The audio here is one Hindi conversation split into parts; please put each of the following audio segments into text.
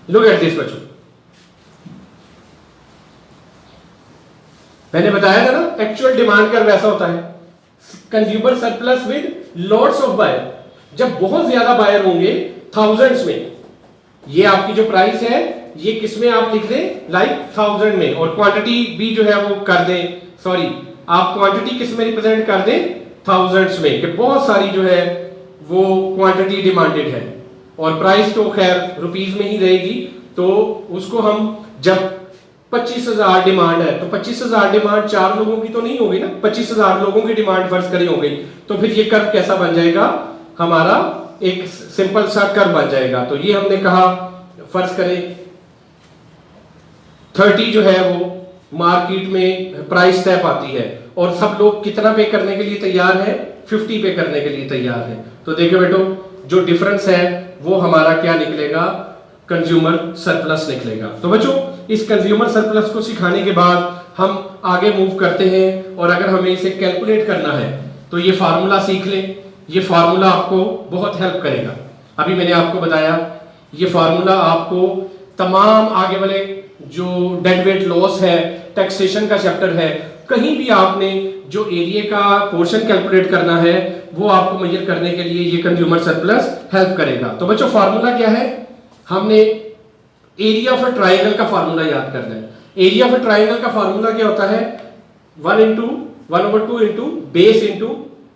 लुक एट दिस बच्चों, मैंने बताया था ना एक्चुअल डिमांड कर्व वैसा होता है, consumer surplus with lots of buyer. जब बहुत ज्यादा बायर होंगे थाउजेंड्स में, ये आपकी जो प्राइस है ये किसमें आप लिख दें, लाइक 1000 में, और क्वांटिटी भी जो है वो कर दें, सॉरी आप क्वांटिटी किस में रिप्रेजेंट कर दें, थाउजेंड्स में, कि बहुत सारी जो है वो क्वांटिटी डिमांडेड है, और प्राइस तो खैर रुपीस में ही रहेगी। तो उसको हम जब 25,000 डिमांड है तो 25,000 डिमांड 4 लोगों की तो नहीं होगी ना, 25,000 लोगों की डिमांड फर्ज करी हो गई, तो फिर ये कर्व कैसा बन जाएगा, हमारा एक सिंपल सा कर्व बन जाएगा। तो ये हमने कहा फर्ज करें 30 जो है वो मार्केट में प्राइस तय पाती है, और सब लोग कितना पे करने के लिए तैयार है, 50 पे करने के लिए तैयार है। तो देखिए बेटो जो डिफरेंस है वो हमारा क्या निकलेगा, कंज्यूमर सरप्लस निकलेगा। तो बच्चों इस कंज्यूमर सरप्लस को सिखाने के बाद हम आगे मूव करते हैं, और अगर हमें इसे कैलकुलेट करना है तो ये फार्मूला सीख लें, ये फार्मूला आपको बहुत हेल्प करेगा। अभी मैंने आपको बताया ये फार्मूला आपको तमाम आगे वाले जो डेड वेट लॉस है, टैक्सेशन का चैप्टर है, कहीं भी आपने जो एरिया का पोर्शन कैलकुलेट करना है वो आपको मेजर करने के लिए ये कंज्यूमर सरप्लस हेल्प करेगा। तो बच्चों फार्मूला क्या है, हमने एरिया ऑफ अ ट्राइंगल का फार्मूला याद करना है। एरिया ऑफ अ ट्राइंगल का फार्मूला क्या होता है, 1/2 इंटू बेस इंटू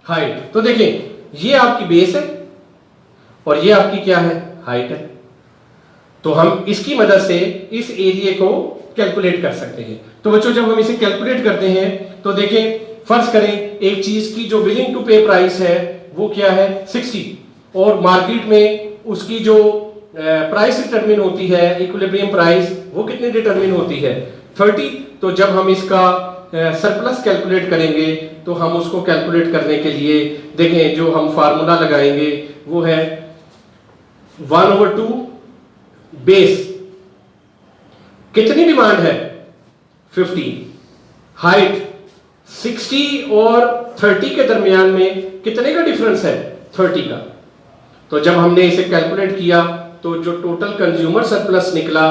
हाइट। तो देखें ये आपकी बेस है और ये आपकी क्या है, हाइट है। तो हम इसकी मदद से इस एरिया को कैलकुलेट कर सकते हैं। तो बच्चों जब हम इसे कैलकुलेट करते हैं तो देखें फर्ज करें एक चीज की जो विलिंग टू पे प्राइस है वो क्या है 60, और मार्केट में उसकी जो प्राइस डिटरमिन होती है, इक्विलिब्रियम प्राइस, वो कितनी डिटरमिन होती है 30। तो जब हम इसका सरप्लस कैलकुलेट करेंगे तो हम उसको कैलकुलेट करने के लिए देखें जो हम फार्मूला लगाएंगे वो है 1/2 बेस, कितनी डिमांड है 50, हाइट 60 और 30 के दरमियान में कितने का डिफरेंस है 30 का। तो जब हमने इसे कैलकुलेट किया तो जो टोटल कंज्यूमर सरप्लस निकला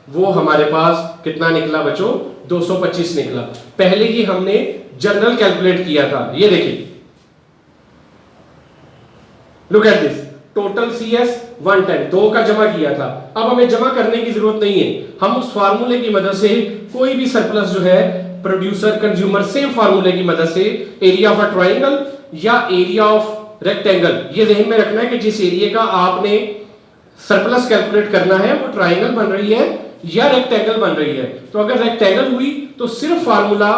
वो हमारे पास कितना निकला बच्चों, 225 निकला। पहले ही हमने जनरल कैलकुलेट किया था, ये देखिए look at this, total CS 110, 2 का जमा किया था। अब हमें जमा करने की जरूरत नहीं है, हम उस फार्मूले की मदद से कोई भी सरप्लस जो है प्रोड्यूसर कंज्यूमर सेम फार्मूले की मदद से एरिया ऑफ अ ट्राइंगल या एरिया ऑफ रेक्टेंगल, ये ध्यान में रखना है कि जिस एरिया का आपने सरप्लस कैलकुलेट करना है वो ट्राइंगल बन रही है या रेक्टेंगल बन रही है। तो अगर रेक्टेंगल हुई तो सिर्फ फार्मूला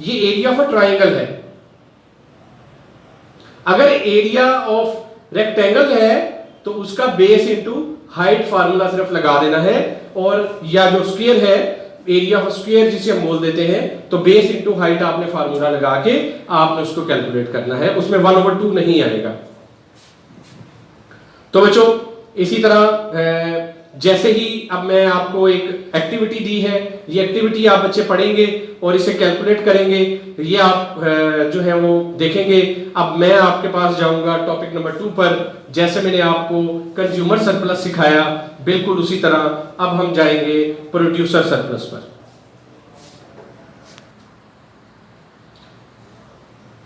ये एरिया ऑफ अ ट्राइंगल है, अगर एरिया ऑफ रेक्टेंगल है तो उसका बेस इनटू हाइट फार्मूला सिर्फ लगा देना है, और या जो स्क्वायर है एरिया ऑफ स्क्वायर जिसे हम बोल देते हैं, तो बेस इनटू हाइट आपने फार्मूला लगा के आपने उसको कैलकुलेट करना है, उसमें 1/2 नहीं आएगा। तो बच्चों इसी तरह जैसे ही अब मैं आपको एक एक्टिविटी दी है, ये एक्टिविटी आप बच्चे पढ़ेंगे और इसे कैलकुलेट करेंगे, ये आप जो है वो देखेंगे। अब मैं आपके पास जाऊंगा टॉपिक नंबर 2 पर, जैसे मैंने आपको कंज्यूमर सरप्लस सिखाया बिल्कुल उसी तरह अब हम जाएंगे प्रोड्यूसर सरप्लस पर।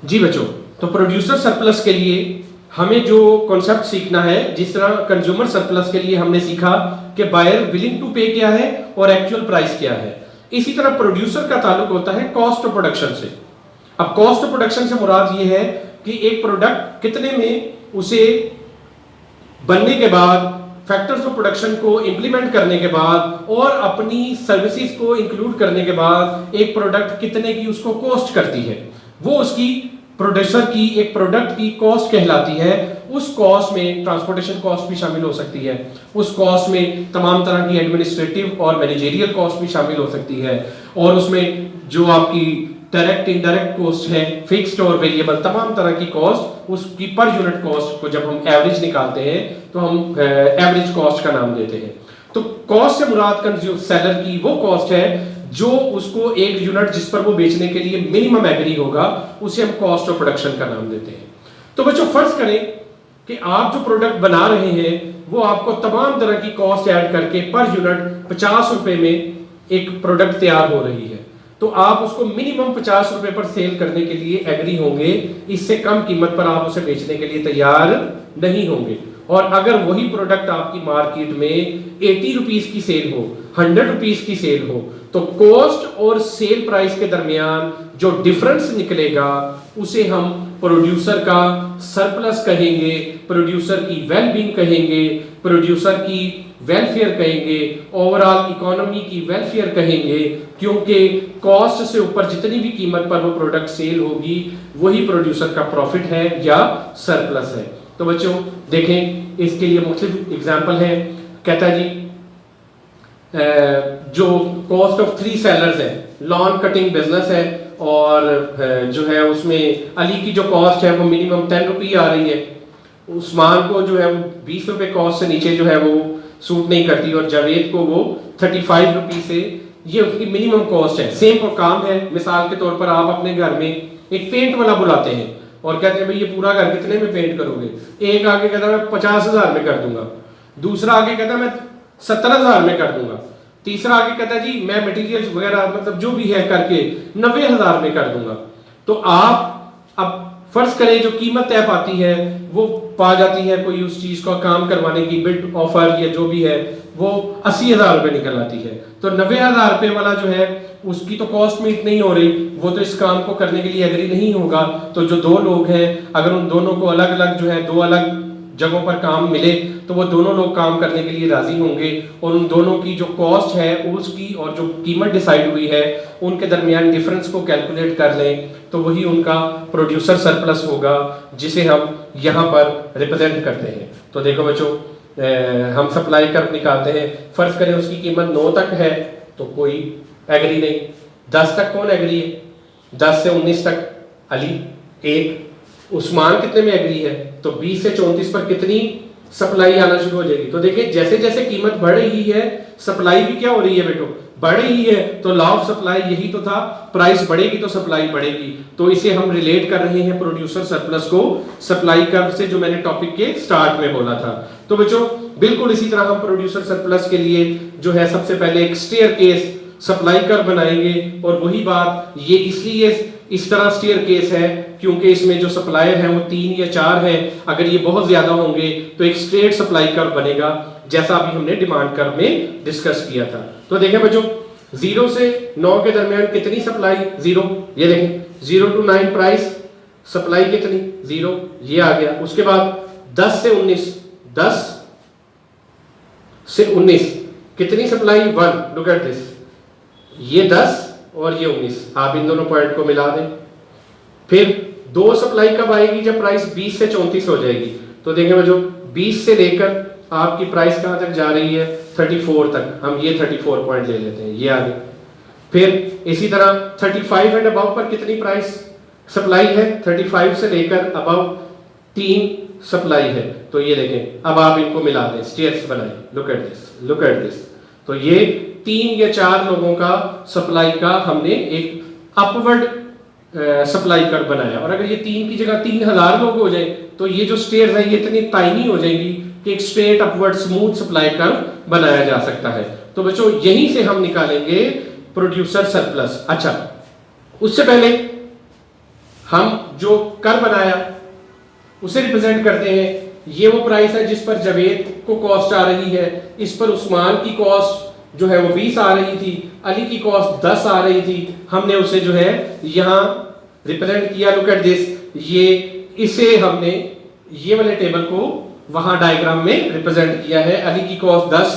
जी बच्चों, तो प्रोड्यूसर सरप्लस के लिए हमें जो कॉन्सेप्ट सीखना है, जिस तरह कंज्यूमर सरप्लस के लिए हमने सीखा कि बायर विलिंग टू पे क्या है और एक्चुअल प्राइस क्या है, इसी तरह प्रोड्यूसर का ताल्लुक होता है कॉस्ट ऑफ प्रोडक्शन से। अब कॉस्ट ऑफ प्रोडक्शन से मुराद ये है कि एक प्रोडक्ट कितने में उसे बनने के बाद, फैक्टर्स ऑफ प्रोडक्शन को इंप्लीमेंट करने के बाद और अपनी सर्विसेज को इंक्लूड करने के बाद एक प्रोडक्ट कितने की उसको कॉस्ट करती है, वो उसकी प्रोड्यूसर की एक प्रोडक्ट की कॉस्ट कहलाती है। उस कॉस्ट में ट्रांसपोर्टेशन कॉस्ट भी शामिल हो सकती है, उस कॉस्ट में तमाम तरह की एडमिनिस्ट्रेटिव और मैनेजेरियल कॉस्ट भी शामिल हो सकती है, और उसमें जो आपकी डायरेक्ट इनडायरेक्ट कॉस्ट है, फिक्स्ड और वेरिएबल, तमाम तरह की कॉस्ट, उसकी पर यूनिट कॉस्ट को जब हम एवरेज निकालते हैं तो हम एवरेज कॉस्ट का नाम देते हैं। तो कॉस्ट से मुराद सेलर की वो कॉस्ट है जो उसको एक यूनिट जिस पर वो बेचने के लिए मिनिमम एग्री होगा, उसे हम कॉस्ट ऑफ प्रोडक्शन का नाम देते हैं। तो बच्चों फर्ज करें कि आप जो प्रोडक्ट बना रहे हैं वो आपको तमाम तरह की कॉस्ट ऐड करके पर यूनिट 50 रुपए में एक प्रोडक्ट तैयार हो रही है, तो आप उसको मिनिमम 50 रुपए पर सेल करने के लिए एग्री होंगे, इससे कम कीमत पर आप उसे बेचने के लिए तैयार नहीं होंगे। और अगर वही प्रोडक्ट आपकी मार्केट में 80 रुपीज की सेल हो, 100 रुपीज की सेल हो, तो कॉस्ट और सेल प्राइस के दरमियान जो डिफरेंस निकलेगा उसे हम प्रोड्यूसर का सरप्लस कहेंगे, प्रोड्यूसर की वेलबींग कहेंगे, प्रोड्यूसर की वेलफेयर कहेंगे, ओवरऑल इकोनॉमी की वेलफेयर कहेंगे, क्योंकि कॉस्ट से ऊपर जितनी भी कीमत पर वो प्रोडक्ट सेल होगी वही प्रोड्यूसर का प्रॉफिट है या सरप्लस है। तो बच्चों देखें, इसके लिए मुख्तलिफ एग्जाम्पल है। कहता है जी जो कॉस्ट ऑफ 3 सेलर्स है, लॉन कटिंग बिजनेस है और जो है उसमें अली की जो कॉस्ट है वो मिनिमम 10 रुपये आ रही है, उस्मान को जो है वो 20 रुपए कॉस्ट से नीचे जो है वो सूट नहीं करती, और जावेद को वो 35 रुपये से, ये उसकी मिनिमम कॉस्ट है। सेम काम है, मिसाल के तौर पर आप अपने घर में एक पेंट वाला बुलाते हैं और कहते हैं भाई ये पूरा घर कितने में पेंट करोगे, एक आगे कहता है मैं 50,000 में कर दूंगा, दूसरा आगे कहता है मैं 70,000 में कर दूंगा, तीसरा आगे कहता है जी मैं मटेरियल्स वगैरह मतलब जो भी है करके 90,000 में कर दूंगा। तो आप अब फर्ज करें जो कीमत तय पाती है वो पा जाती है कोई उस चीज का काम करवाने की बिड ऑफर या जो भी है वो 80,000 रुपए निकल आती है, तो 90,000 रुपए वाला जो है उसकी तो कॉस्ट मीट नहीं हो रही, वो तो इस काम को करने के लिए एग्री नहीं होगा। तो जो 2 लोग हैं अगर उन दोनों को अलग अलग जो है 2 अलग जगहों पर काम मिले तो वो दोनों लोग काम करने के लिए राजी होंगे, और उन दोनों की जो कॉस्ट है उसकी और जो कीमत डिसाइड हुई है उनके दरमियान डिफरेंस को कैलकुलेट कर लें तो वही उनका प्रोड्यूसर सरप्लस होगा, जिसे हम यहाँ पर रिप्रेजेंट करते हैं। तो देखो बच्चों, हम सप्लाई कर निकालते हैं, फर्ज करें उसकी कीमत 9 तक है तो कोई एग्री नहीं, 10 तक कौन एग्री है, 10 से 19 तक अली एक, उस्मान कितने में एग्री है, तो 20 से 34 पर कितनी सप्लाई आना शुरू हो जाएगी। तो देखिए जैसे जैसे कीमत बढ़ रही है सप्लाई भी क्या हो रही है बेटो, बढ़ रही है, तो लॉ ऑफ सप्लाई यही तो था, प्राइस बढ़ेगी तो सप्लाई बढ़ेगी। तो इसे हम रिलेट कर रहे हैं प्रोड्यूसर सरप्लस को सप्लाई कर्व से, जो मैंने टॉपिक के स्टार्ट में बोला था। तो बच्चों बिल्कुल इसी तरह हम प्रोड्यूसर सरप्लस के लिए जो है सबसे पहले एक स्टेयरकेस सप्लाई कर्व बनाएंगे, और वही बात ये इसलिए इस तरह स्टेयरकेस है क्योंकि इसमें जो सप्लायर हैं वो 3 या 4 हैं, अगर ये बहुत ज्यादा होंगे तो एक स्ट्रेट सप्लाई कर्व बनेगा, जैसा अभी हमने डिमांड कर्व में डिस्कस किया था। तो देखें बच्चों 0 से 9 के दरमियान कितनी सप्लाई, 0, ये देखें 0 to 9 प्राइस, सप्लाई कितनी 0, ये आ गया। उसके बाद 10 से 19, 10 से 19 कितनी सप्लाई 1, लुक एट दिस, ये 10 और ये 19, आप इन दोनों पॉइंट को मिला दें। फिर 2 सप्लाई कब आएगी, जब प्राइस 20 से 34 हो जाएगी। तो देखें बच्चों 20 से लेकर आपकी प्राइस कहां तक जा रही है, 34 तक, हम ये 34 पॉइंट ले लेते हैं, ये आगे। फिर इसी तरह 35 एंड अबव पर कितनी प्राइस सप्लाई है, 35 से लेकर अबव 3 सप्लाई है। तो ये देखें, अब आप इनको मिला दें, स्टेयर्स बनाएं, look at this, look at this. तो ये 3 या 4 लोगों का सप्लाई का हमने एक अपवर्ड सप्लाई कर्व बनाया, और अगर ये 3 की जगह 3000 लोग हो जाए तो ये जो स्टेयर्स है ये इतनी टाइनी हो जाएंगी कि एक straight upward smooth supply curve बनाया जा सकता है। तो बच्चों यहीं से हम निकालेंगे प्रोड्यूसर सरप्लस। अच्छा, उससे पहले हम जो कर्व बनाया उसे रिप्रेजेंट करते हैं, ये वो प्राइस है जिस पर जावेद को कॉस्ट आ रही है, इस पर उस्मान की कॉस्ट जो है वो 20 आ रही थी, अली की कॉस्ट 10 आ रही थी, हमने उसे जो है यहां रिप्रेजेंट किया, लुक एट दिस, ये इसे हमने ये वाले टेबल को वहां डायग्राम में रिप्रेजेंट किया है। अली की कॉस्ट 10,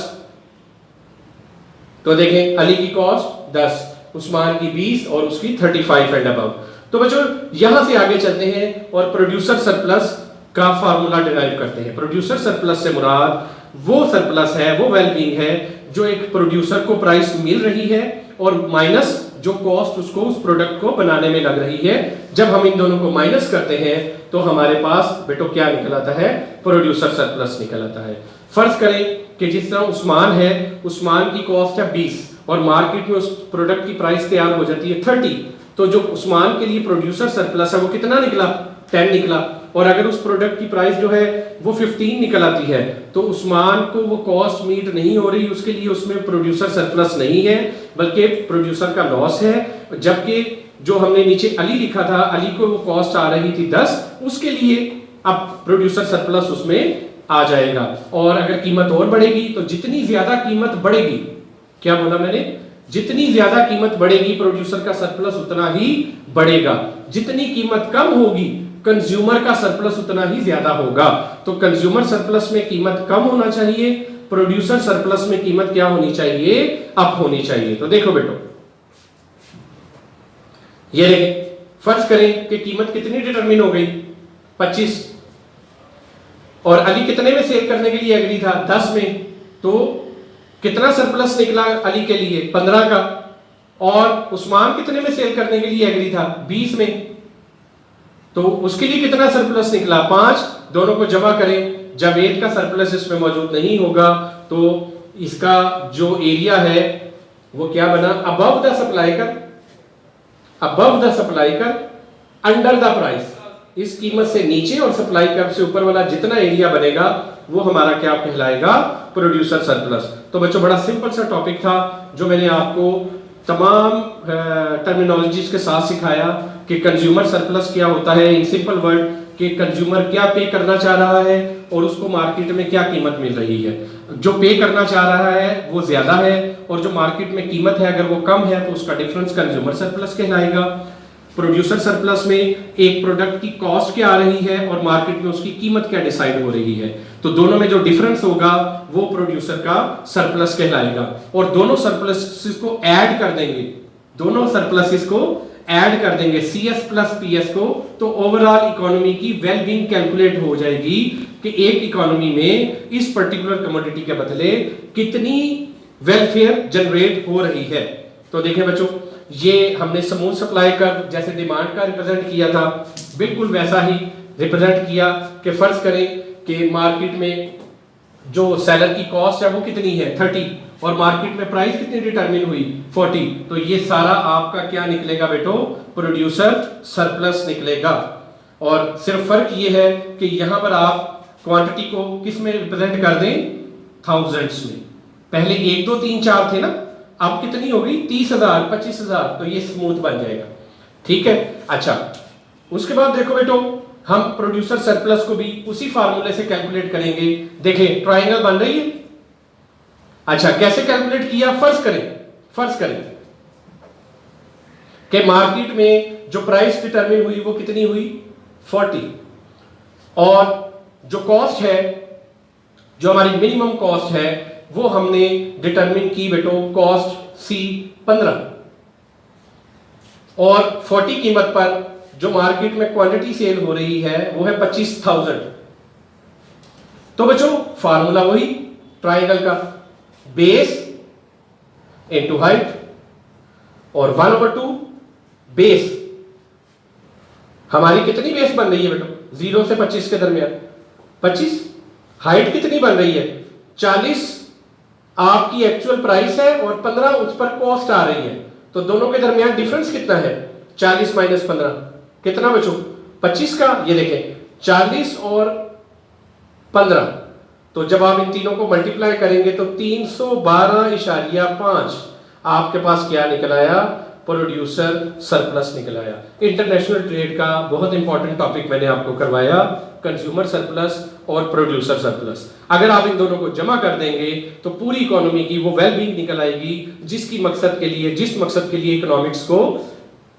तो देखें अली की कॉस्ट 10, उस्मान की 20 और उसकी 35 एंड अबव। तो बच्चों यहां से आगे चलते हैं और प्रोड्यूसर सरप्लस का फार्मूला डिराइव करते हैं। प्रोड्यूसर सरप्लस से मुराद वो सरप्लस है, वो वेलबींग है जो एक प्रोड्यूसर को प्राइस मिल रही है और माइनस जो कॉस्ट उसको उस प्रोडक्ट को बनाने में लग रही है। जब हम इन दोनों को माइनस करते हैं तो हमारे पास बेटो क्या निकल आता है, प्रोड्यूसर सरप्लस निकल आता है। फर्ज करें कि जिस तरह उस्मान है, उस्मान की कॉस्ट है 20 और मार्केट में उस प्रोडक्ट की प्राइस तैयार हो जाती है 30, तो जो उस्मान के लिए प्रोड्यूसर सरप्लस है वो कितना निकला, 10 निकला। और अगर उस प्रोडक्ट की प्राइस जो है वो 15 निकल आती है तो उस्मान को वो कॉस्ट मीट नहीं हो रही, उसके लिए उसमें प्रोड्यूसर सरप्लस नहीं है बल्कि प्रोड्यूसर का लॉस है। जबकि जो हमने नीचे अली लिखा था, अली को वो कॉस्ट आ रही थी 10, उसके लिए अब प्रोड्यूसर सरप्लस उसमें आ जाएगा। और अगर कीमत और बढ़ेगी तो जितनी ज्यादा कीमत बढ़ेगी, क्या बोला मैंने, जितनी ज्यादा कीमत बढ़ेगी प्रोड्यूसर का सरप्लस उतना ही बढ़ेगा। जितनी कीमत कम होगी कंज्यूमर का सरप्लस उतना ही ज्यादा होगा। तो कंज्यूमर सरप्लस में कीमत कम होना चाहिए, प्रोड्यूसर सरप्लस में कीमत क्या होनी चाहिए, अप होनी चाहिए। तो देखो बेटो, ये देखें, फर्ज करें कि कीमत कितनी डिटरमिन हो गई, 25, और अली कितने में सेल करने के लिए एग्री था, 10 में। तो कितना सरप्लस निकला अली के लिए, 15 का। और उस्मान कितने में सेल करने के लिए एग्री था, 20 में। तो उसके लिए कितना सरप्लस निकला, 5। दोनों को जमा करें, जावेद का सरप्लस इसमें मौजूद नहीं होगा तो इसका जो एरिया है वो क्या बना, अबव द सप्लाई कर, अबव द सप्लाई कर, अंडर द प्राइस। इस कीमत से नीचे और सप्लाई कर्व से ऊपर वाला जितना एरिया बनेगा वो हमारा क्या कहलाएगा, प्रोड्यूसर सरप्लस। तो बच्चों बड़ा सिंपल सा टॉपिक था जो मैंने आपको तमाम टर्मिनोलॉजीज के साथ सिखाया कि कंज्यूमर सरप्लस क्या होता है, इन सिंपल वर्ड कि कंज्यूमर क्या पे करना चाह रहा है और उसको मार्केट में क्या कीमत मिल रही है। जो पे करना चाह रहा है वो ज्यादा है और जो मार्केट में कीमत है अगर वो कम है तो उसका डिफरेंस कंज्यूमर सरप्लस कहलाएगा। प्रोड्यूसर सरप्लस में एक प्रोडक्ट की कॉस्ट क्या आ रही है और मार्केट में उसकी कीमत क्या डिसाइड हो रही है, तो दोनों में जो डिफरेंस होगा वो प्रोड्यूसर का सरप्लस कहलाएगा। और दोनों सरप्लसेस को ऐड कर देंगे, दोनों सरप्लसेस को ऐड कर देंगे CS प्लस PS को, तो ओवरऑल इकोनॉमी की वेलबींग कैलकुलेट हो जाएगी कि एक इकोनॉमी में इस पर्टिकुलर कमोडिटी के बदले कितनी वेलफेयर जनरेट हो रही है। तो देखें बच्चों, ये हमने समूह सप्लाई कर्व जैसे डिमांड का रिप्रेजेंट किया था, बिल्कुल वैसा ही रिप्रेजेंट किया कि फर्ज करें कि मार्केट में जो सेलर की कॉस्ट है वो कितनी है, 30, और मार्केट में प्राइस कितनी डिटरमिन हुई, 40। तो ये सारा आपका क्या निकलेगा बेटो, प्रोड्यूसर सरप्लस निकलेगा। और सिर्फ फर्क ये है कि यहां पर आप क्वांटिटी को किस में रिप्रेजेंट कर दें, थाउजेंड्स में। पहले 1 2 3 4 थे ना, अब कितनी हो गई, 30,000 25,000, तो ये स्मूथ बन जाएगा। ठीक है, अच्छा उसके बाद देखो बेटो, हम प्रोड्यूसर सरप्लस को भी उसी फार्मूले से कैलकुलेट करेंगे। देखें ट्रायंगल बन रही है। अच्छा कैसे कैलकुलेट किया, फर्ज करें कि मार्केट में जो प्राइस डिटरमिन हुई वो कितनी हुई, 40, और जो कॉस्ट है, जो हमारी मिनिमम कॉस्ट है वो हमने डिटरमिन की बेटो कॉस्ट C 15, और 40 कीमत पर जो मार्केट में क्वांटिटी सेल हो रही है वो है 25,000। तो बच्चों फार्मूला वही ट्रायंगल का, बेस इनटू हाइट और 1/2 बेस। हमारी कितनी बेस बन रही है बेटो, 0 से 25 के दरमियान 25। हाइट कितनी बन रही है, 40 आपकी एक्चुअल प्राइस है और 15 उस पर कॉस्ट आ रही है। तो दोनों के दरमियान डिफरेंस कितना है, 40 माइनस 15 कितना बच्चों, 25 का। ये देखें 40 और 15, तो जब आप इन तीनों को मल्टीप्लाई करेंगे तो 312.5 आपके पास क्या निकल आया, प्रोड्यूसर सरप्लस निकल आया। इंटरनेशनल ट्रेड का बहुत इंपॉर्टेंट टॉपिक मैंने आपको करवाया, कंज्यूमर सरप्लस और प्रोड्यूसर सरप्लस। अगर आप इन दोनों को जमा कर देंगे तो पूरी इकोनॉमी की वो वेलबींग निकल आएगी जिसकी मकसद के लिए, जिस मकसद के लिए इकोनॉमिक्स को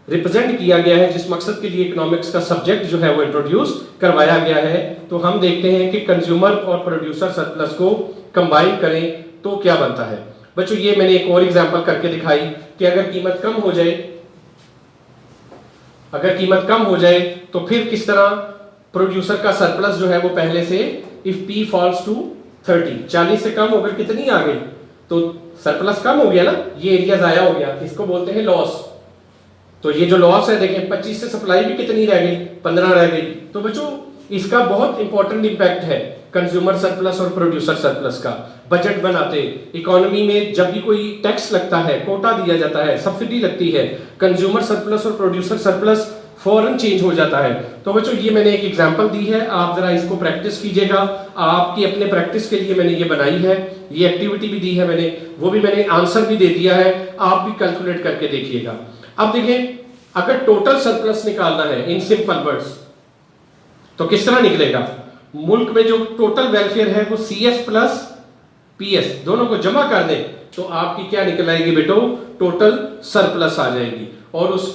रिप्रेजेंट किया गया है, जिस मकसद के लिए इकोनॉमिक्स का सब्जेक्ट जो है वो इंट्रोड्यूस करवाया गया है। तो हम देखते हैं कि कंज्यूमर और प्रोड्यूसर सरप्लस को कंबाइन करें तो क्या बनता है। बच्चों ये मैंने एक और एग्जांपल करके दिखाई कि अगर कीमत कम हो जाए, अगर कीमत कम हो जाए तो फिर किस तरह प्रोड्यूसर का सरप्लस जो है वो पहले से इफ P फॉल्स टू 30, 40 से कम होकर कितनी आ गई, तो सरप्लस कम हो गया ना, ये एरिया जाया हो गया, इसको बोलते हैं लॉस। तो ये जो लॉस है देखें 25 से सप्लाई भी कितनी रह गई, 15 रह गई। तो बच्चों इसका बहुत इंपॉर्टेंट इंपैक्ट है कंज्यूमर सरप्लस और प्रोड्यूसर सरप्लस का। बजट बनाते, इकोनॉमी में जब भी कोई टैक्स लगता है, कोटा दिया जाता है, सब्सिडी लगती है, कंज्यूमर सरप्लस और प्रोड्यूसर सरप्लस फौरन चेंज हो जाता है। तो बच्चों ये मैंने एक एग्जांपल दी है, आप जरा इसको प्रैक्टिस कीजिएगा। आपकी अपने प्रैक्टिस के लिए मैंने ये बनाई है, ये एक्टिविटी भी दी है मैंने, वो भी मैंने आंसर भी दे दिया है, आप भी कैलकुलेट करके देखिएगा। अब देखें, अगर टोटल सरप्लस निकालना है इन सिंपल वर्ड्स तो किस तरह निकलेगा। मुल्क में जो टोटल वेलफेयर है वो CS प्लस PS दोनों को जमा कर दें तो आपकी क्या निकल आएगी बेटो, टोटल सरप्लस आ जाएगी। और उस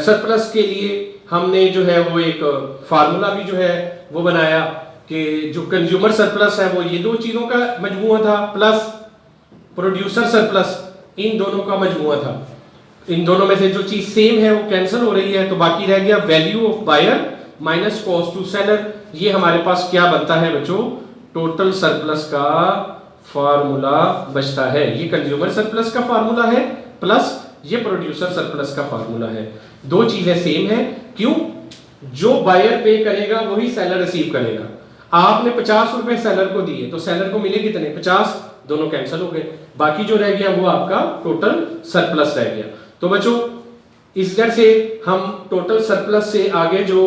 सरप्लस के लिए हमने जो है वो एक फार्मूला भी जो है वो बनाया कि जो कंज्यूमर सरप्लस है वो ये दो चीजों का मजमूआ था, प्लस प्रोड्यूसर सरप्लस इन दोनों का मजमूआ था। इन दोनों में से जो चीज सेम है वो कैंसिल हो रही है, तो बाकी रह गया value of buyer minus cost to seller. ये हमारे पास क्या बनता है बच्चों, टोटल सरप्लस का फार्मूला बचता है। ये कंज्यूमर सरप्लस का फार्मूला है प्लस ये प्रोड्यूसर सरप्लस का फार्मूला है। दो चीजें सेम है, क्यों, जो बायर पे करेगा वही सेलर रिसीव करेगा। आपने 50 रुपए सेलर को दिए तो सेलर को मिले कितने, 50, दोनों कैंसिल हो गए, बाकी जो रह गया वो आपका टोटल सरप्लस रह गया। तो बच्चों इस तरह से हम टोटल सरप्लस से आगे जो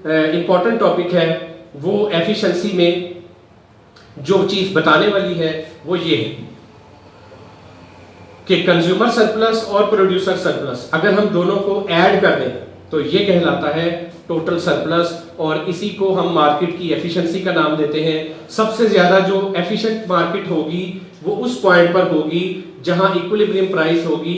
इंपॉर्टेंट टॉपिक है वो एफिशिएंसी में जो चीज बताने वाली है वो ये है कि कंज्यूमर सरप्लस और प्रोड्यूसर सरप्लस अगर हम दोनों को ऐड कर दें तो ये कहलाता है टोटल सरप्लस, और इसी को हम मार्केट की एफिशिएंसी का नाम देते हैं। सबसे ज्यादा जो एफिशिएंट मार्केट होगी वो उस पॉइंट पर होगी जहां इक्विलिब्रियम प्राइस होगी।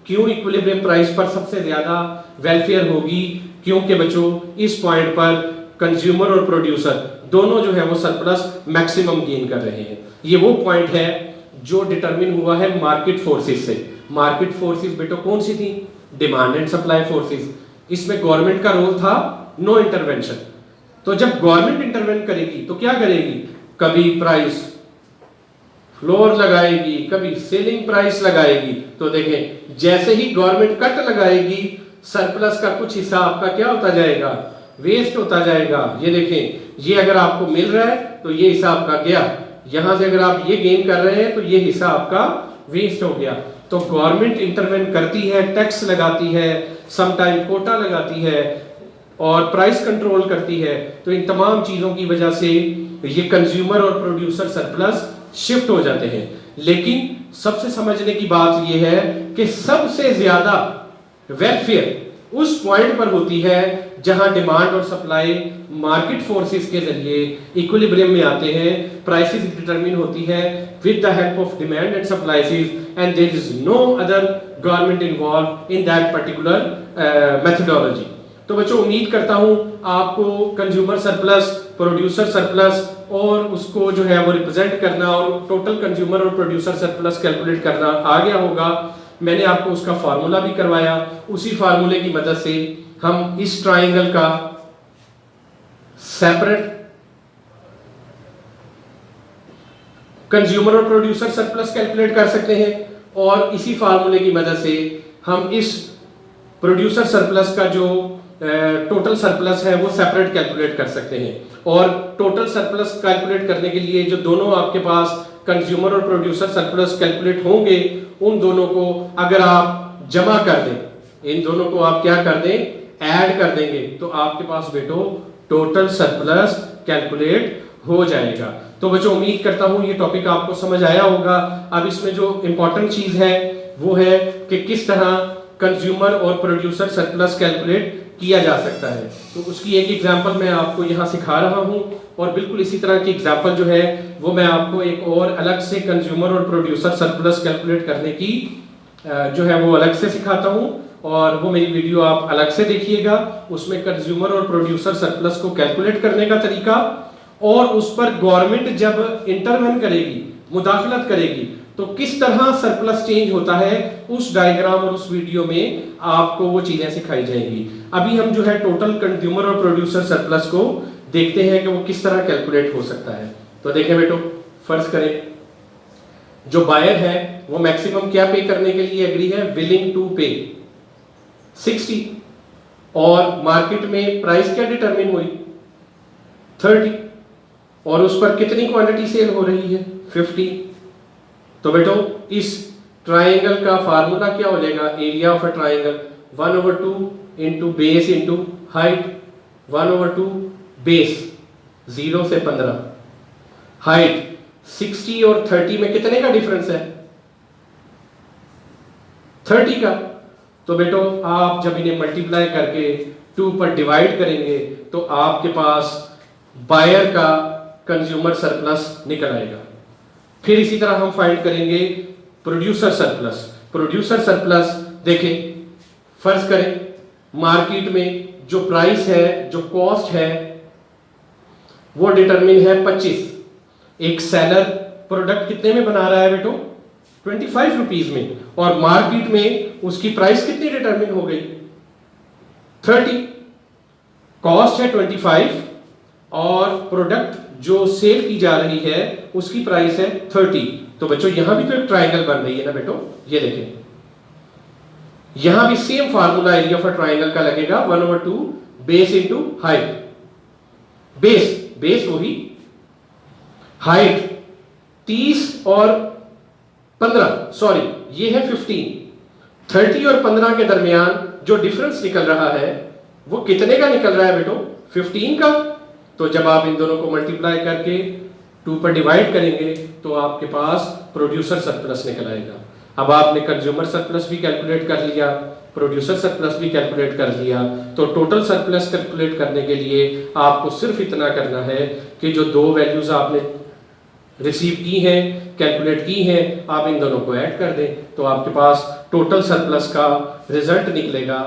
क्यों इक्विलिब्रियम प्राइस पर सबसे ज्यादा वेलफेयर होगी, क्योंकि बच्चों इस पॉइंट पर कंज्यूमर और प्रोड्यूसर दोनों जो है वो सरप्लस मैक्सिमम गेन कर रहे हैं। ये वो पॉइंट है जो डिटरमिन हुआ है मार्केट फोर्सेस से। मार्केट फोर्सेस बेटो कौन सी थी, डिमांड एंड सप्लाई फोर्सेस। इसमें गवर्नमेंट का रोल था नो इंटरवेंशन। तो जब गवर्नमेंट इंटरवेंट करेगी तो क्या करेगी, कभी प्राइस फ्लोर लगाएगी, कभी सेलिंग प्राइस लगाएगी। तो देखें जैसे ही गवर्नमेंट कट लगाएगी सरप्लस का कुछ हिस्सा आपका क्या होता जाएगा, वेस्ट होता जाएगा। ये देखें, ये अगर आपको मिल रहा है तो ये हिस्सा आपका गया, यहां से अगर आप ये गेन कर रहे हैं तो ये हिस्सा आपका वेस्ट हो गया। तो गवर्नमेंट इंटरवेंट करती है, टैक्स लगाती है, सम टाइम कोटा लगाती है और प्राइस कंट्रोल करती है। तो इन तमाम चीजों की वजह से ये कंज्यूमर और प्रोड्यूसर सरप्लस शिफ्ट हो जाते हैं। लेकिन सबसे समझने की बात यह है कि सबसे ज्यादा वेलफेयर उस पॉइंट पर होती है जहां डिमांड और सप्लाई मार्केट फोर्सेस के जरिए इक्विलिब्रियम में आते हैं, प्राइसेस डिटरमिन होती है with the help of demand and supplies and there is no other government involve in that particular methodology. तो बच्चों उम्मीद करता हूं आपको कंज्यूमर सरप्लस, प्रोड्यूसर सरप्लस और उसको जो है वो रिप्रेजेंट करना और टोटल कंज्यूमर और प्रोड्यूसर सरप्लस कैलकुलेट करना आ गया होगा। मैंने आपको उसका फार्मूला भी करवाया, उसी फार्मूले की मदद से हम इस ट्राइंगल का सेपरेट कंज्यूमर और प्रोड्यूसर सरप्लस कैलकुलेट कर सकते हैं, और इसी फार्मूले की मदद से हम इस प्रोड्यूसर सरप्लस का जो टोटल सरप्लस है वो सेपरेट कैलकुलेट कर सकते हैं। और टोटल सरप्लस कैलकुलेट करने के लिए जो दोनों आपके पास कंज्यूमर और प्रोड्यूसर सरप्लस कैलकुलेट होंगे उन दोनों को अगर आप जमा कर दें, इन दोनों को आप क्या कर दें, ऐड कर देंगे, तो आपके पास बेटो टोटल सरप्लस कैलकुलेट हो जाएगा। तो बच्चों उम्मीद करता हूं ये टॉपिक आपको समझ आया होगा। अब इसमें जो इंपॉर्टेंट चीज है वो है कि किस तरह कंज्यूमर और प्रोड्यूसर सरप्लस कैलकुलेट किया जा सकता है। तो उसकी एक एग्जांपल मैं आपको यहाँ सिखा रहा हूँ, और बिल्कुल इसी तरह की एग्जांपल जो है वो मैं आपको एक और अलग से कंज्यूमर और प्रोड्यूसर सरप्लस कैलकुलेट करने की जो है वो अलग से सिखाता हूँ, और वो मेरी वीडियो आप अलग से देखिएगा। उसमें कंज्यूमर और प्रोड्यूसर सरप्लस को कैलकुलेट करने का तरीका और उस पर गवर्नमेंट जब इंटरवेन करेगी, मुदाखलत करेगी, तो किस तरह सरप्लस चेंज होता है, उस डायग्राम और उस वीडियो में आपको वो चीजें सिखाई जाएंगी। अभी हम जो है टोटल कंज्यूमर और प्रोड्यूसर सरप्लस को देखते हैं कि वो किस तरह कैलकुलेट हो सकता है। तो देखें बेटो, फर्ज करें जो बायर है वो मैक्सिमम क्या पे करने के लिए एग्री है, विलिंग टू पे 60, और मार्केट में प्राइस क्या डिटरमिन हुई 30, और उस पर कितनी क्वांटिटी सेल हो रही है 50। तो बेटो इस ट्राइंगल का फार्मूला क्या हो जाएगा, area of a triangle 1/2 into base into height 1/2 base 0 से 15, हाइट 60 और 30 में कितने का डिफरेंस है? 30 का। तो बेटो आप जब इन्हें मल्टीप्लाई करके 2 पर डिवाइड करेंगे तो आपके पास बायर का कंज्यूमर सरप्लस निकल आएगा। फिर इसी तरह हम फाइंड करेंगे प्रोड्यूसर सरप्लस। प्रोड्यूसर सरप्लस देखें, फर्ज करें मार्केट में जो प्राइस है, जो कॉस्ट है, वो डिटरमिन है 25। एक सेलर प्रोडक्ट कितने में बना रहा है बेटो? 25 रुपीज में, और मार्केट में उसकी प्राइस कितनी डिटरमिन हो गई? 30। कॉस्ट है 25 और प्रोडक्ट जो सेल की जा रही है उसकी प्राइस है 30। तो बच्चों यहां भी तो एक ट्रायंगल बन रही है ना बेटो, ये देखें, यहां भी same formula area of a triangle का लगेगा 1/2 बेस इंटू हाइट। बेस वही, हाइट 30 और 15, सॉरी ये है 15। 30 और 15 के दरमियान जो डिफरेंस निकल रहा है वो कितने का निकल रहा है बेटो? 15 का। तो जब आप इन दोनों को मल्टीप्लाई करके 2 पर डिवाइड करेंगे तो आपके पास प्रोड्यूसर सरप्लस निकल आएगा। अब आपने कंज्यूमर सरप्लस भी कैलकुलेट कर लिया, प्रोड्यूसर सरप्लस भी कैलकुलेट कर लिया, तो टोटल सरप्लस कैलकुलेट करने के लिए आपको सिर्फ इतना करना है कि जो दो वैल्यूज आपने रिसीव की हैं, कैलकुलेट की हैं, आप इन दोनों को ऐड कर दें तो आपके पास टोटल सरप्लस का रिजल्ट निकलेगा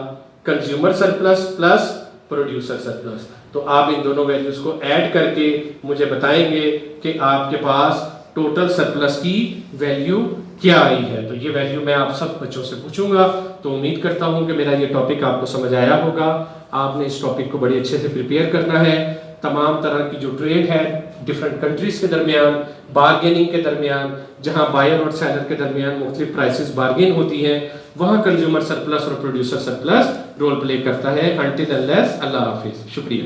consumer surplus plus producer surplus. तो आप इन दोनों वैल्यूज को ऐड करके मुझे बताएंगे कि आपके पास टोटल सरप्लस की वैल्यू क्या आई है। तो ये वैल्यू मैं आप सब बच्चों से पूछूंगा। तो उम्मीद करता हूं कि मेरा ये टॉपिक आपको समझ आया होगा। आपने इस टॉपिक को बड़े अच्छे से प्रिपेयर करना है। तमाम तरह की जो ट्रेड है डिफरेंट कंट्रीज के दरमियान, बार्गेनिंग के दरमियान, जहां बायर और सेलर के दरमियान मुख्तलिफ प्राइसेस बार्गेन होती हैं, वहां कंज्यूमर सरप्लस और प्रोड्यूसर सरप्लस रोल प्ले करता है। अनटिल अनलेस, अल्लाह हाफिज, शुक्रिया।